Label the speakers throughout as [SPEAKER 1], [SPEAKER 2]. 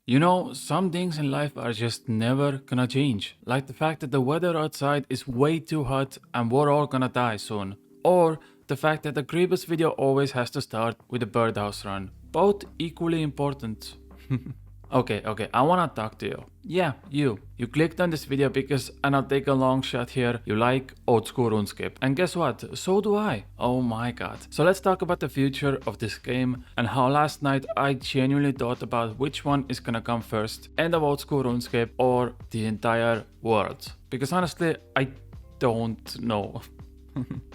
[SPEAKER 1] You know, some things in life are just never gonna change. Like the fact that the weather outside is way too hot and we're all gonna die soon. Or the fact that the Grievous video always has to start with a birdhouse run. Both equally important. Okay, I wanna talk to you. Yeah, you. You clicked on this video because, and I'll take a long shot here, you like old school RuneScape. And guess what? So do I. Oh my god. So let's talk about the future of this game and how last night I genuinely thought about which one is gonna come first, end of old school RuneScape or the entire world. Because honestly, I don't know.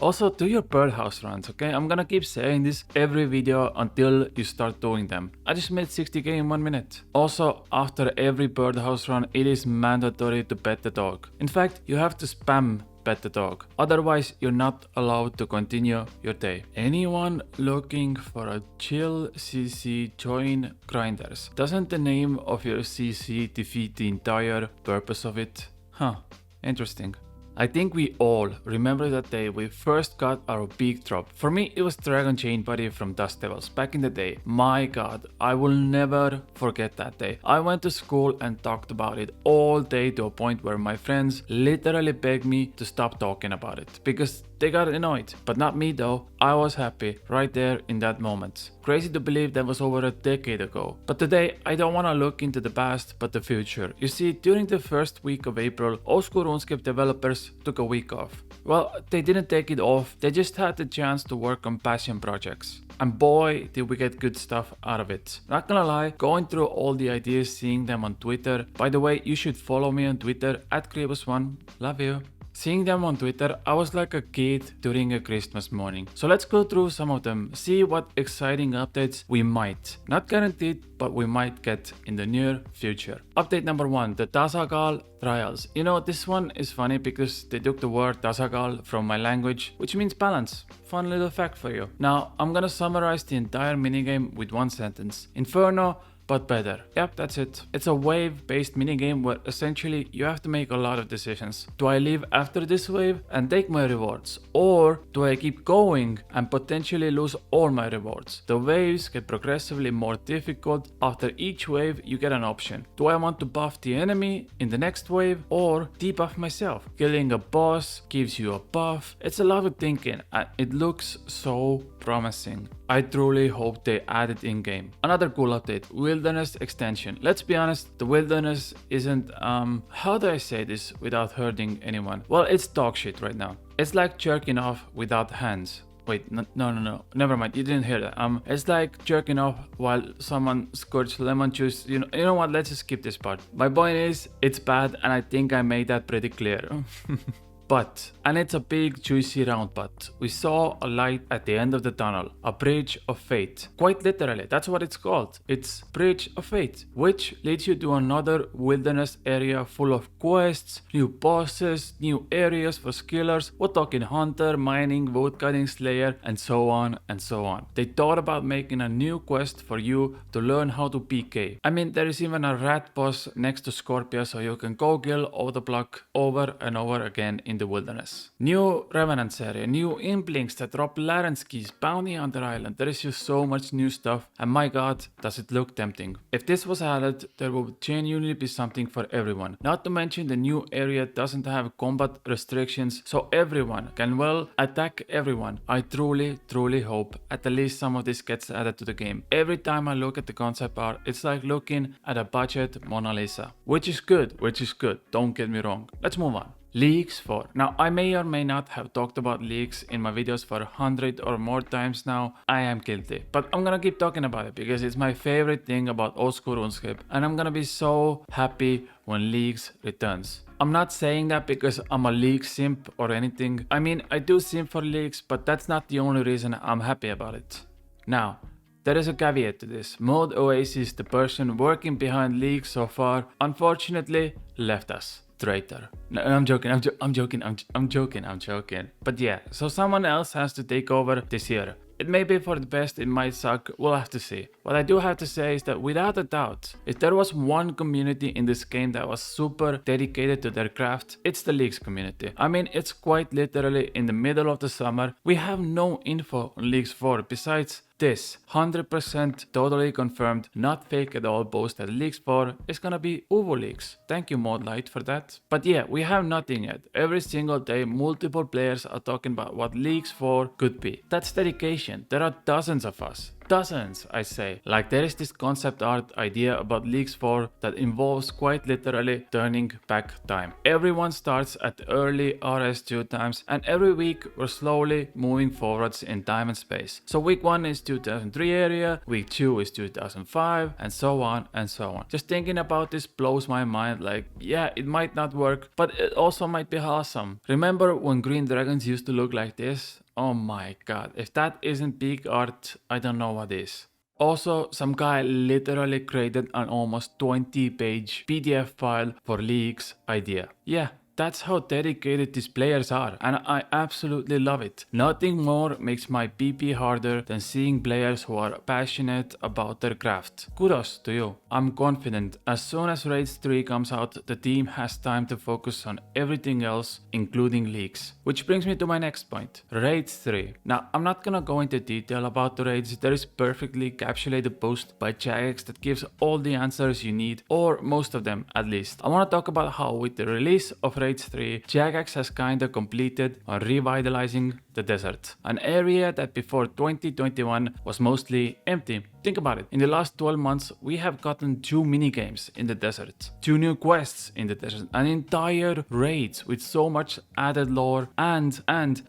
[SPEAKER 1] Also, do your birdhouse runs, okay? I'm gonna keep saying this every video until you start doing them. I just made 60k in 1 minute. Also, after every birdhouse run, it is mandatory to pet the dog. In fact, you have to spam pet the dog. Otherwise, you're not allowed to continue your day. Anyone looking for a chill CC, join Grinders. Doesn't the name of your CC defeat the entire purpose of it? Huh, interesting. I think we all remember that day we first got our big drop. For me, it was Dragon Chain Body from Dust Devils back in the day. My god, I will never forget that day. I went to school and talked about it all day to a point where my friends literally begged me to stop talking about it because they got annoyed. But not me though, I was happy right there in that moment. Crazy to believe that was over a decade ago. But today, I don't want to look into the past but the future. You see, during the first week of April, old school RuneScape developers took a week off. Well, they didn't take it off, they just had the chance to work on passion projects. And boy, did we get good stuff out of it. Not gonna lie, going through all the ideas, seeing them on Twitter. By the way, you should follow me on Twitter at Creebus1. Love you. Seeing them on Twitter, I was like a kid during a Christmas morning. So let's go through some of them, see what exciting updates we might, not guaranteed, but we might get in the near future. Update number 1, the Tasakaal trials. You know, this one is funny because they took the word Tasakaal from my language, which means balance. Fun little fact for you. Now, I'm gonna summarize the entire minigame with one sentence. Inferno, but better. Yep, that's it. It's a wave-based minigame where essentially you have to make a lot of decisions. Do I leave after this wave and take my rewards? Or do I keep going and potentially lose all my rewards? The waves get progressively more difficult. After each wave, you get an option. Do I want to buff the enemy in the next wave or debuff myself? Killing a boss gives you a buff. It's a lot of thinking and it looks so promising. I truly hope they add it in game. Another cool update, Wilderness extension. Let's be honest, the Wilderness isn't, how do I say this without hurting anyone? Well, it's dog shit right now. It's like jerking off without hands. Wait, no, never mind, you didn't hear that. It's like jerking off while someone squirts lemon juice. You know what, let's just skip this part. My point is, it's bad and I think I made that pretty clear. But, and it's a big juicy round but, we saw a light at the end of the tunnel, a bridge of fate. Quite literally, that's what it's called. It's Bridge of Fate, which leads you to another wilderness area full of quests, new bosses, new areas for skillers. We're talking hunter, mining, woodcutting, slayer, and so on and so on. They thought about making a new quest for you to learn how to PK. I mean, there is even a rat boss next to Scorpia so you can go kill all the block over and over again in the wilderness. New Revenants area, new Implinks that drop Larens keys, bounty hunter island. There is just so much new stuff and my god, does it look tempting. If this was added, there would genuinely be something for everyone. Not to mention the new area doesn't have combat restrictions so everyone can well attack everyone. I truly hope at least some of this gets added to the game. Every time I look at the concept art, it's like looking at a budget Mona Lisa. Which is good, don't get me wrong. Let's move on. Leaks 4. Now, I may or may not have talked about leaks in my videos for 100 or more times now. I am guilty. But I'm gonna keep talking about it because it's my favorite thing about old school RuneScape. And I'm gonna be so happy when leaks returns. I'm not saying that because I'm a leak simp or anything. I mean, I do simp for leaks, but that's not the only reason I'm happy about it. Now, there is a caveat to this. Mode Oasis, the person working behind leaks so far, unfortunately left us. Traitor. No, I'm joking. But yeah, so someone else has to take over this year. It may be for the best, it might suck, we'll have to see. What I do have to say is that without a doubt, if there was one community in this game that was super dedicated to their craft, it's the Leagues community. I mean, it's quite literally in the middle of the summer. We have no info on Leagues 4 besides this 100% totally confirmed, not fake at all boast that Leagues 4 is gonna be Uvo Leagues. Thank you Modlight for that. But yeah, we have nothing yet. Every single day multiple players are talking about what Leagues 4 could be. That's dedication. There are dozens of us. Dozens, I say. Like there is this concept art idea about Leagues 4 that involves quite literally turning back time. Everyone starts at early RS2 times and every week we're slowly moving forwards in time and space. So week 1 is 2003 area, week 2 is 2005 and so on and so on. Just thinking about this blows my mind, like yeah, it might not work, but it also might be awesome. Remember when green dragons used to look like this? Oh my god, if that isn't peak art, I don't know what is. Also, some guy literally created an almost 20-page PDF file for Leagues idea. Yeah, that's how dedicated these players are, and I absolutely love it. Nothing more makes my PP harder than seeing players who are passionate about their craft. Kudos to you. I'm confident as soon as Raids 3 comes out, the team has time to focus on everything else, including leagues. Which brings me to my next point, Raids 3. Now, I'm not gonna go into detail about the raids. There is perfectly encapsulated post by Jagex that gives all the answers you need, or most of them at least. I wanna talk about how with the release of Raids 3, Jagex has kinda completed on revitalizing the desert, an area that before 2021 was mostly empty. Think about it, in the last 12 months we have gotten 2 minigames in the desert, 2 new quests in the desert, an entire raids with so much added lore, and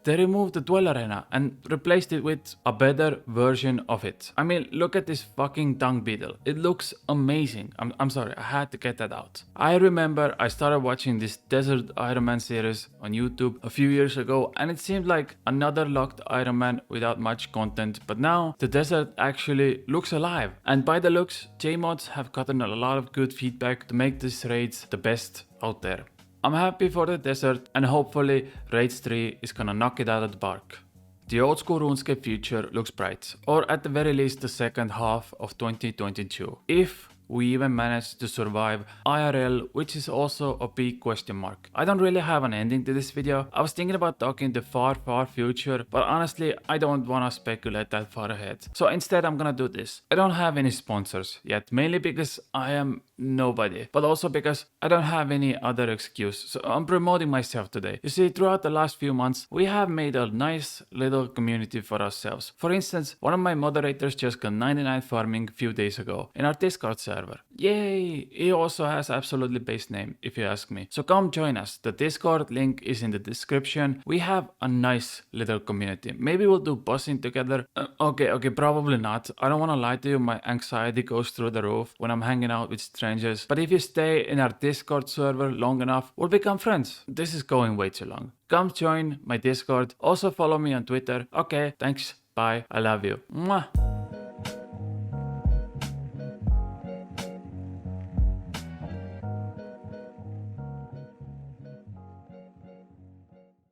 [SPEAKER 1] they removed the Dwell Arena and replaced it with a better version of it. I mean, look at this fucking dung beetle, it looks amazing. I'm sorry, I had to get that out. I remember I started watching this Desert Iron Man series on YouTube a few years ago and it seemed like another locked Iron Man without much content, but now the desert actually looks alive, and by the looks, J-mods have gotten a lot of good feedback to make these raids the best out there. I'm happy for the desert and hopefully Raids 3 is gonna knock it out of the park. The old school RuneScape future looks bright, or at the very least the second half of 2022. If we even managed to survive IRL, which is also a big question mark. I don't really have an ending to this video. I was thinking about talking the far future, but honestly I don't wanna speculate that far ahead. So instead I'm gonna do this. I don't have any sponsors yet, mainly because I am nobody, but also because I don't have any other excuse. So I'm promoting myself today. You see, throughout the last few months we have made a nice little community for ourselves. For instance, one of my moderators just got 99 farming a few days ago in our Discord server. Yay! He also has absolutely base name if you ask me. So come join us. The Discord link is in the description. We have a nice little community. Maybe we'll do bossing together. Okay, probably not. I don't want to lie to you, my anxiety goes through the roof when I'm hanging out with strangers. But if you stay in our Discord server long enough, we'll become friends. This is going way too long. Come join my Discord. Also follow me on Twitter. Okay, thanks. Bye. I love you. Mwah.